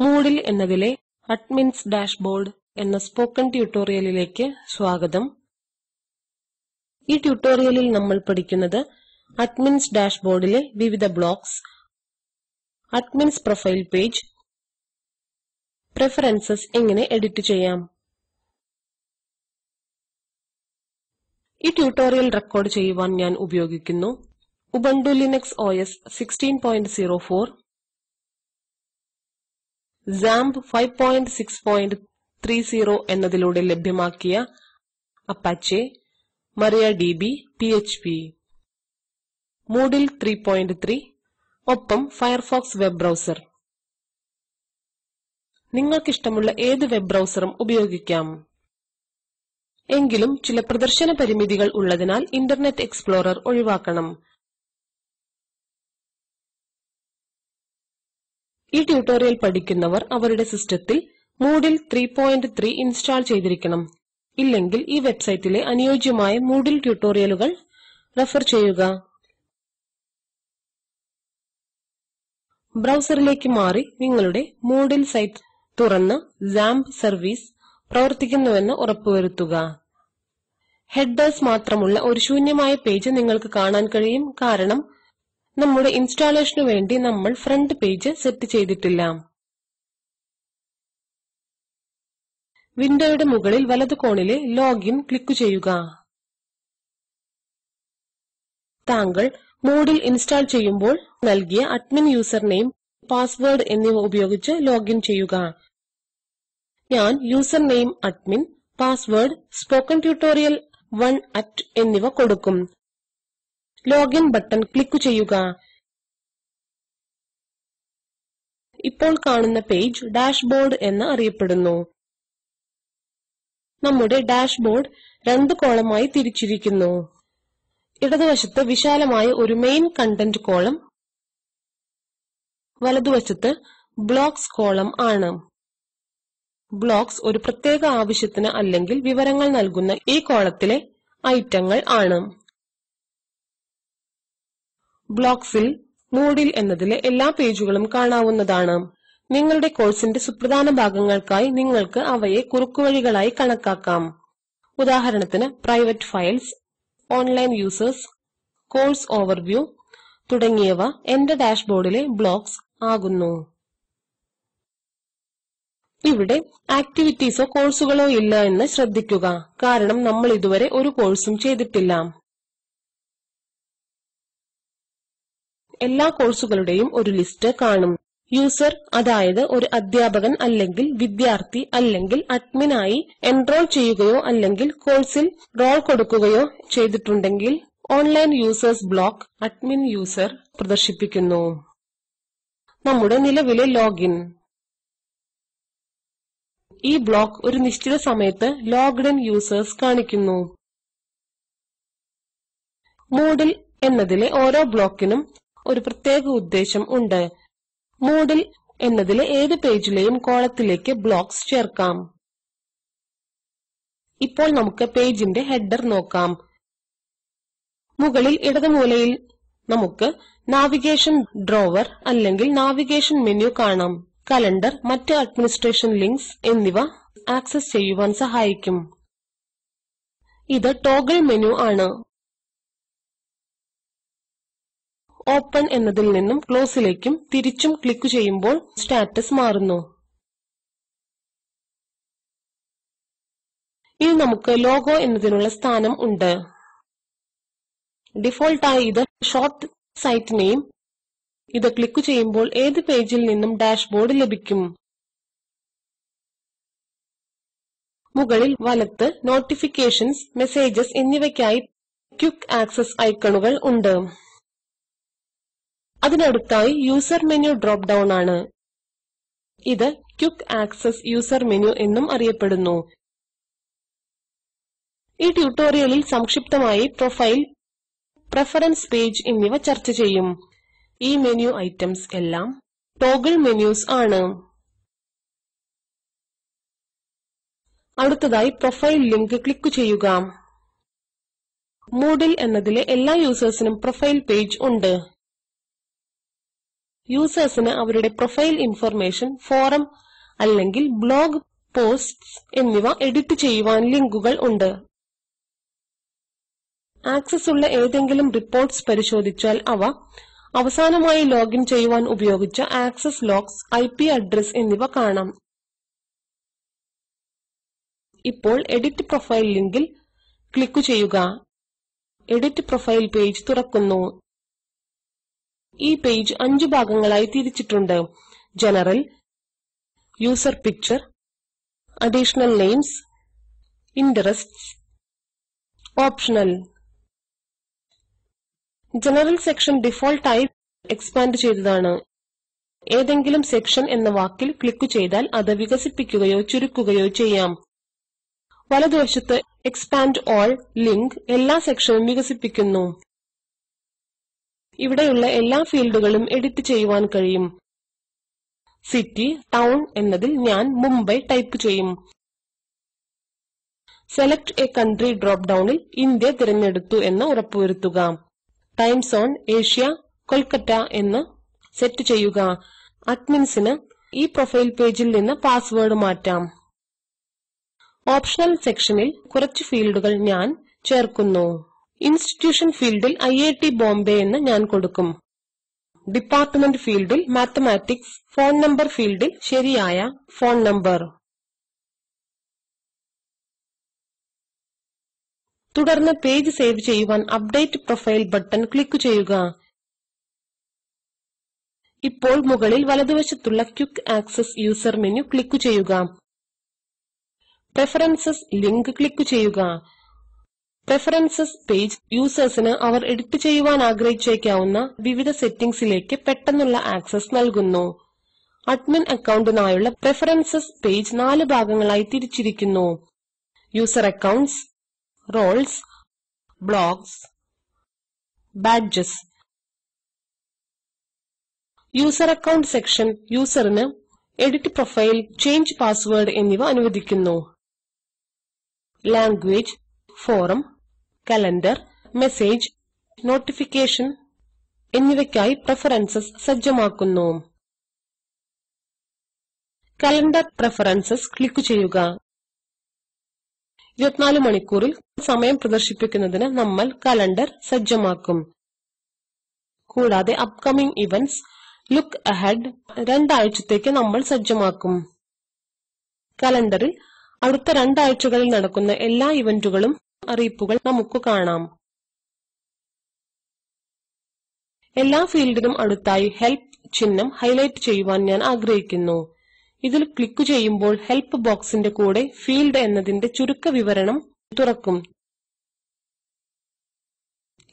Moodle എന്നതിലെ admins dashboard എന്ന spoken ട്യൂട്ടോറിയലിലേക്ക് സ്വാഗതം. ഈ ട്യൂട്ടോറിയലിൽ നമ്മൾ പഠിക്കുന്നത് അഡ്മിൻസ് ഡാഷ്ബോർഡിലെ വിവിധ blocks, admins profile page, preferences എങ്ങനെ എഡിറ്റ് ചെയ്യാം. ഈ ട്യൂട്ടോറിയൽ റെക്കോർഡ് ചെയ്യുവാൻ ഞാൻ ഉപയോഗിക്കുന്നു ഉബുണ്ടു ലിനക്സ് OS 16.04, XAMPP 5.6.30 എന്നതിലൂടെ ലഭ്യമാക്കിയ അപ്പാച്ചെ, MariaDB, PHP, Moodle 3.3 ഒപ്പം ഫയർഫോക്സ് വെബ് ബ്രൗസർ. നിങ്ങൾക്കിഷ്ടമുള്ള ഏത് വെബ് ബ്രൗസറും ഉപയോഗിക്കാം. എങ്കിലും ചില പ്രദർശന പരിമിതികൾ ഉള്ളതിനാൽ ഇന്റർനെറ്റ് എക്സ്പ്ലോറർ ഒഴിവാക്കണം. ഈ ട്യൂട്ടോറിയൽ പഠിക്കുന്നവർ അവരുടെ സിസ്റ്റത്തിൽ Moodle 3.3 ഇൻസ്റ്റാൾ ചെയ്തിരിക്കണം. ഇല്ലെങ്കിൽ ഈ വെബ്സൈറ്റിലെ അനുയോജ്യമായ Moodle ട്യൂട്ടോറിയലുകൾ റെഫർ ചെയ്യുക. ബ്രൗസറിലേക്ക് മാറി നിങ്ങളുടെ Moodle സൈറ്റ് തുറന്ന് XAMPP സർവീസ് പ്രവർത്തിക്കുന്നുവെന്ന് ഉറപ്പുവരുത്തുക. ഹെഡേഴ്സ് മാത്രമുള്ള ഒരു ശൂന്യമായ പേജ് നിങ്ങൾക്ക് കാണാൻ കഴിയും, കാരണം നമ്മുടെ ഇൻസ്റ്റാളേഷനു വേണ്ടി നമ്മൾ ഫ്രണ്ട് പേജ് സെറ്റ് ചെയ്തിട്ടില്ല. വിൻഡോയുടെ മുകളിൽ വലതു കോണിലെ ലോഗിൻ ക്ലിക്ക് ചെയ്യുക. താങ്കൾ Moodle ഇൻസ്റ്റാൾ ചെയ്യുമ്പോൾ നൽകിയ അഡ്മിൻ യൂസർ നെയിം, പാസ്വേഡ് എന്നിവ ഉപയോഗിച്ച് ലോഗിൻ ചെയ്യുക. ഞാൻ user name admin, password spoken tutorial 1 എന്നിവ കൊടുക്കും. ലോഗിൻ ബട്ടൺ ക്ലിക്ക് ചെയ്യുക. ഇപ്പോൾ കാണുന്ന പേജ് ഡാഷ്ബോർഡ് എന്ന് അറിയപ്പെടുന്നു. നമ്മുടെ ഡാഷ്ബോർഡ് 2 കോളമായി തിരിച്ചിരിക്കുന്നു. ഇടതുവശത്ത് വിശാലമായ ഒരു മെയിൻ കണ്ടന്റ് കോളം, വലതുവശത്ത് ബ്ലോക്സ് കോളം ആണ്. ബ്ലോക്സ് ഒരു പ്രത്യേക ആവശ്യത്തിന് അല്ലെങ്കിൽ വിവരങ്ങൾ നൽകുന്ന ഈ കോളത്തിലെ ഐറ്റങ്ങൾ ആണ്. ബ്ലോക്സിൽ Moodle എന്നതിലെ എല്ലാ പേജുകളും കാണാവുന്നതാണ്. നിങ്ങളുടെ കോഴ്സിന്റെ സുപ്രധാന ഭാഗങ്ങൾക്കായി നിങ്ങൾക്ക് അവയെ കുറുക്കുവഴികളായി കണക്കാക്കാം. ഉദാഹരണത്തിന് private files, online users, course overview തുടങ്ങിയവ എന്റെ ഡാഷ്ബോർഡിലെ ബ്ലോക്സ് ആകുന്നു. ഇവിടെ ആക്ടിവിറ്റീസോ കോഴ്സുകളോ ഇല്ല എന്ന് ശ്രദ്ധിക്കുക, കാരണം നമ്മൾ ഇതുവരെ ഒരു കോഴ്സും ചെയ്തിട്ടില്ല. എല്ലാ കോഴ്സുകളുടെയും ഒരു ലിസ്റ്റ് കാണും. യൂസർ, അതായത് ഒരു അധ്യാപകൻ അല്ലെങ്കിൽ വിദ്യാർത്ഥി അല്ലെങ്കിൽ അഡ്മിനായി എൻറോൾ ചെയ്യുകയോ അല്ലെങ്കിൽ കോഴ്സിൽ റോൾ കൊടുക്കുകയോ ചെയ്തിട്ടുണ്ടെങ്കിൽ online users block admin user പ്രദർശിപ്പിക്കുന്നു. നമ്മുടെ നിലവിലെ ലോഗിൻ. ഈ ബ്ലോക്ക് ഒരു നിശ്ചിത സമയത്ത് ലോഗ്ഡ് ഇൻ യൂസേഴ്സ് കാണിക്കുന്നു. Moodle എന്നതിലെ ഓരോ ബ്ലോക്കിനും ഒരു പ്രത്യേക ഉദ്ദേശം ഉണ്ട്. Moodle എന്നതിലെ ഏത് പേജിലെയും കോളത്തിലേക്ക് ബ്ലോക്സ് ചേർക്കാം. ഇപ്പോൾ നമുക്ക് പേജിന്റെ ഹെഡർ നോക്കാം. മുകളിൽ ഇടതുമൂലയിൽ നമുക്ക് നാവിഗേഷൻ ഡ്രോവർ അല്ലെങ്കിൽ നാവിഗേഷൻ മെനു കാണാം. കലണ്ടർ, മറ്റ് അഡ്മിനിസ്ട്രേഷൻ ലിങ്ക്സ് എന്നിവ ആക്സസ് ചെയ്യുവാൻ സഹായിക്കും. ഇത് ടോഗിൾ മെനു ആണ്. ഓപ്പൺ എന്നതിൽ നിന്നും ക്ലോസിലേക്കും തിരിച്ചും ക്ലിക്ക് ചെയ്യുമ്പോൾ സ്റ്റാറ്റസ് മാറുന്നു. ഇനി നമുക്ക് ലോഗോ എന്നതിനുള്ള സ്ഥാനം ഉണ്ട്. ഡിഫോൾട്ടായി ഇത് ഷോർട്ട് സൈറ്റ് നെയിം. ഇത് ക്ലിക്ക് ചെയ്യുമ്പോൾ ഏത് പേജിൽ നിന്നും ഡാഷ്ബോർഡ് ലഭിക്കും. മുകളിൽ വലത്ത് നോട്ടിഫിക്കേഷൻസ്, മെസ്സേജസ് എന്നിവയ്ക്കായി ക്വിക്ക് ആക്സസ് ഐക്കണുകൾ ഉണ്ട്. അതിനടുത്തായി യൂസർ മെനു ഡ്രോപ്പ് ഡൌൺ ആണ്. ഇത് ക്വിക്ക് ആക്സസ് യൂസർ മെനു എന്നും അറിയപ്പെടുന്നു. ഈ ട്യൂട്ടോറിയലിൽ സംക്ഷിപ്തമായി പ്രൊഫൈൽ, പ്രെഫറൻസ് പേജ് എന്നിവ ചർച്ച ചെയ്യും. ഈ മെനു ഐറ്റംസ് എല്ലാം ടോഗിൾ മെനുസ് ആണ്. അടുത്തതായി പ്രൊഫൈൽ ലിങ്ക് ക്ലിക്ക് ചെയ്യുക. Moodle എന്നതിലെ എല്ലാ യൂസേഴ്സിനും പ്രൊഫൈൽ പേജ് ഉണ്ട്. യൂസേഴ്സിന് അവരുടെ പ്രൊഫൈൽ ഇൻഫർമേഷൻ, ഫോറം അല്ലെങ്കിൽ ബ്ലോഗ് പോസ്റ്റ്സ് എന്നിവ എഡിറ്റ് ചെയ്യുവാൻ ലിങ്കുകൾ ഉണ്ട്. ആക്സസ് ഉള്ള ഏതെങ്കിലും റിപ്പോർട്ട്സ് പരിശോധിച്ചാൽ അവ അവസാനമായി ലോഗിൻ ചെയ്യുവാൻ ഉപയോഗിച്ച ആക്സസ് ലോഗ്സ്, IP അഡ്രസ് എന്നിവ കാണാം. ഇപ്പോൾ എഡിറ്റ് പ്രൊഫൈൽ ലിങ്കിൽ ക്ലിക്ക് ചെയ്യുക. എഡിറ്റ് പ്രൊഫൈൽ പേജ് തുറക്കുന്നു. ഈ പേജ് 5 ഭാഗങ്ങളായി തിരിച്ചിട്ടുണ്ട്. General, user picture, additional names, interests, optional. General section ഡിഫോൾട്ടായി എക്സ്പാൻഡ് ചെയ്തതാണ്. ഏതെങ്കിലും സെക്ഷൻ എന്ന വാക്കിൽ ക്ലിക്ക് ചെയ്താൽ അത് വികസിപ്പിക്കുകയോ ചുരുക്കുകയോ ചെയ്യാം. വലതുവശത്ത് എക്സ്പാൻഡ് ഓൾ ലിങ്ക് എല്ലാ സെക്ഷനും വികസിപ്പിക്കുന്നു. ഇവിടെയുള്ള എല്ലാ ഫീൽഡുകളും എഡിറ്റ് ചെയ്യുവാൻ കഴിയും. സിറ്റി, ടൗൺ എന്നതിൽ ഞാൻ മുംബൈ ടൈപ്പ് ചെയ്യും. സെലക്ട് എ കൺട്രി ഡ്രോപ്പ് ഡൌണിൽ ഇന്ത്യ തിരഞ്ഞെടുത്തു എന്ന് ഉറപ്പുവരുത്തുക. ടൈം സോൺ ഏഷ്യ, കൊൽക്കത്ത എന്ന് സെറ്റ് ചെയ്യുക. അഡ്മിൻസിന് ഈ പ്രൊഫൈൽ പേജിൽ നിന്ന് പാസ്വേഡ് മാറ്റാം. ഓപ്ഷണൽ സെക്ഷനിൽ കുറച്ച് ഫീൽഡുകൾ ഞാൻ ചേർക്കുന്നു. ഇൻസ്റ്റിറ്റ്യൂഷൻ ഫീൽഡിൽ IIT ബോംബെ എന്ന് ഞാൻ കൊടുക്കും. ഡിപ്പാർട്ട്മെന്റ് ഫീൽഡിൽ മാത്തമാറ്റിക്സ്, ഫോൺ നമ്പർ ഫീൽഡിൽ ശരിയായ ഫോൺ നമ്പർ. തുടർന്ന് പേജ് സേവ് ചെയ്യുവാൻ അപ്ഡേറ്റ് പ്രൊഫൈൽ ബട്ടൺ ക്ലിക്ക് ചെയ്യുക. ഇപ്പോൾ മുകളിൽ വലതുവശത്തുള്ള quick access user menu click ചെയ്യുക. പ്രഫറൻസസ് ലിങ്ക് ക്ലിക്ക് ചെയ്യുക. പ്രഫറൻസസ് പേജ് യൂസേഴ്സിന് അവർ എഡിറ്റ് ചെയ്യുവാൻ ആഗ്രഹിച്ചേക്കാവുന്ന വിവിധ സെറ്റിംഗ്സിലേക്ക് പെട്ടെന്നുള്ള ആക്സസ് നൽകുന്നു. അഡ്മിൻ അക്കൌണ്ടിനായുള്ള പ്രഫറൻസസ് പേജ് 4 ഭാഗങ്ങളായി തിരിച്ചിരിക്കുന്നു. User accounts, roles, blogs, badges. User account section യൂസറിന് എഡിറ്റ് പ്രൊഫൈൽ, ചേഞ്ച് പാസ്വേഡ് എന്നിവ അനുവദിക്കുന്നു. Language, forum, calendar, message, notification എന്നിവയ്ക്കായി പ്രഫറൻസസ് സജ്ജമാക്കുന്നു. കലണ്ടർ പ്രഫറൻസസ് ക്ലിക്ക് ചെയ്യുക. 24 മണിക്കൂറിൽ സമയം പ്രദർശിപ്പിക്കുന്നതിന് നമ്മൾ കലണ്ടർ സജ്ജമാക്കും. കൂടാതെ അപ്കമിംഗ് ഇവന്റ്സ്, ലുക്ക് അഹെഡ് 2 ആഴ്ചത്തേക്ക് നമ്മൾ സജ്ജമാക്കും. കലണ്ടറിൽ അടുത്ത 2 ആഴ്ചകളിൽ നടക്കുന്ന എല്ലാ ഇവന്റുകളും അറിയിപ്പുകൾ നമുക്ക് കാണാം. എല്ലാ ഫീൽഡിനും അടുത്തായി ഹെൽപ്പ് ചിഹ്നം ഹൈലൈറ്റ് ചെയ്യുവാൻ ഞാൻ ആഗ്രഹിക്കുന്നു. ഇതിൽ ക്ലിക്ക് ചെയ്യുമ്പോൾ ഹെൽപ്പ് ബോക്സിന്റെ കൂടെ ഫീൽഡ് എന്നതിന്റെ ചുരുക്ക വിവരണം തുറക്കും.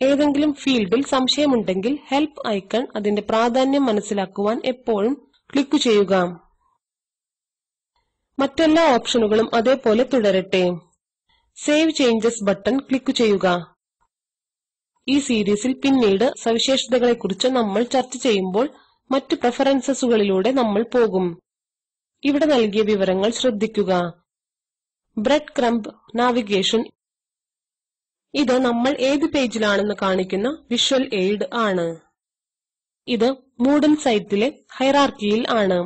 ഏതെങ്കിലും ഫീൽഡിൽ സംശയമുണ്ടെങ്കിൽ ഹെൽപ്പ് ഐക്കൺ അതിന്റെ പ്രാധാന്യം മനസ്സിലാക്കുവാൻ എപ്പോഴും ക്ലിക്ക് ചെയ്യുക. മറ്റെല്ലാ ഓപ്ഷനുകളും അതേപോലെ തുടരട്ടെ. സേവ് ചേഞ്ചസ് ബട്ടൺ ക്ലിക്ക് ചെയ്യുക. ഈ സീരീസിൽ പിന്നീട് സവിശേഷതകളെക്കുറിച്ച് നമ്മൾ ചർച്ച ചെയ്യുമ്പോൾ മറ്റ് പ്രഫറൻസസുകളിലൂടെ നമ്മൾ പോകും. ഇവിടെ നൽകിയ വിവരങ്ങൾ ശ്രദ്ധിക്കുക. ബ്രെഡ് ക്രംബ് നാവിഗേഷൻ, ഇത് നമ്മൾ ഏത് പേജിലാണെന്ന് കാണിക്കുന്ന വിഷ്വൽ എയ്ഡ് ആണ്. ഇത് Moodle സൈറ്റിലെ ഹൈറാർക്കിയിൽ ആണ്.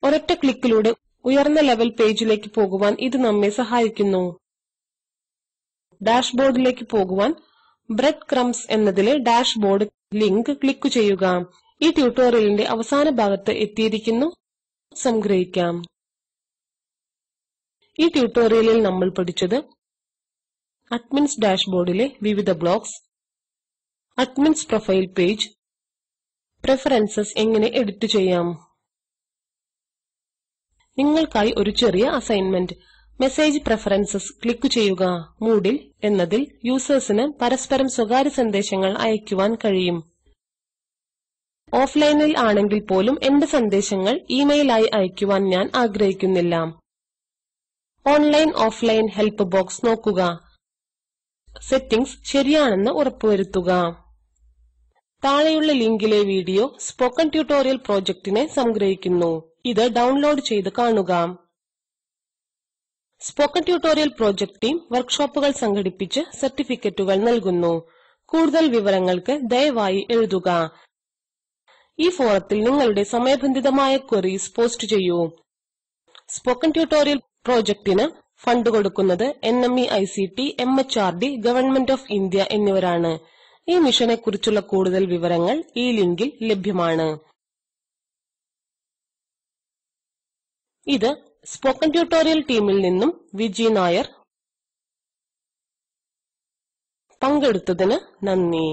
ഒരൊറ്റ ക്ലിക്കിലൂടെ ഉയർന്ന ലെവൽ പേജിലേക്ക് പോകുവാൻ ഇത് നമ്മെ സഹായിക്കുന്നു. ഡാഷ്ബോർഡിലേക്ക് പോകുവാൻ ബ്രെഡ് ക്രംസ് എന്നതിലെ ഡാഷ്ബോർഡ് ലിങ്ക് ക്ലിക്ക് ചെയ്യുക. ഈ ട്യൂട്ടോറിയലിന്റെ അവസാന ഭാഗത്ത് എത്തിയിരിക്കുന്നു. സംഗ്രഹിക്കാം. ഈ ട്യൂട്ടോറിയലിൽ നമ്മൾ പഠിച്ചത് അഡ്മിൻസ് ഡാഷ്ബോർഡിലെ വിവിധ blocks, admins profile page, preferences എങ്ങനെ എഡിറ്റ് ചെയ്യാം. നിങ്ങൾക്കായി ഒരു ചെറിയ അസൈൻമെന്റ്. മെസ്സേജ് പ്രഫറൻസസ് ക്ലിക്ക് ചെയ്യുക. Moodle എന്നതിൽ യൂസേഴ്സിന് പരസ്പരം സ്വകാര്യ സന്ദേശങ്ങൾ അയക്കുവാൻ കഴിയും. ഓഫ്ലൈനിൽ ആണെങ്കിൽ പോലും എന്റെ സന്ദേശങ്ങൾ ഇമെയിലായി അയക്കുവാൻ ഞാൻ ആഗ്രഹിക്കുന്നില്ല. ഓൺലൈൻ ഓഫ്ലൈൻ ഹെൽപ്പ് ബോക്സ് നോക്കുക. സെറ്റിംഗ്സ് ശരിയാണെന്ന് ഉറപ്പുവരുത്തുക. താഴെയുള്ള ലിങ്കിലെ വീഡിയോ സ്പോക്കൺ ട്യൂട്ടോറിയൽ പ്രോജക്റ്റിനെ സംഗ്രഹിക്കുന്നു. ഇത് ഡൗൺലോഡ് ചെയ്ത് കാണുക. സ്പോക്കൺ ട്യൂട്ടോറിയൽ പ്രോജക്റ്റ് ടീം വർക്ക്ഷോപ്പുകൾ സംഘടിപ്പിച്ച് സർട്ടിഫിക്കറ്റുകൾ നൽകുന്നു. കൂടുതൽ വിവരങ്ങൾക്ക് ദയവായി എഴുതുക. ഈ ഫോറത്തിൽ നിങ്ങളുടെ സമയബന്ധിതമായ ക്വറീസ് പോസ്റ്റ് ചെയ്യൂ. സ്പോക്കൻ ട്യൂട്ടോറിയൽ പ്രോജക്റ്റിന് ഫണ്ട് കൊടുക്കുന്നത് NMEICT, MHRD, government of India എന്നിവരാണ്. ഈ മിഷനെ കുറിച്ചുള്ള കൂടുതൽ വിവരങ്ങൾ ഈ ലിങ്കിൽ ലഭ്യമാണ്. ഇത് സ്പോക്കൻ ട്യൂട്ടോറിയൽ ടീമിൽ നിന്നും വിജി നായർ. പങ്കെടുത്തതിന് നന്ദി.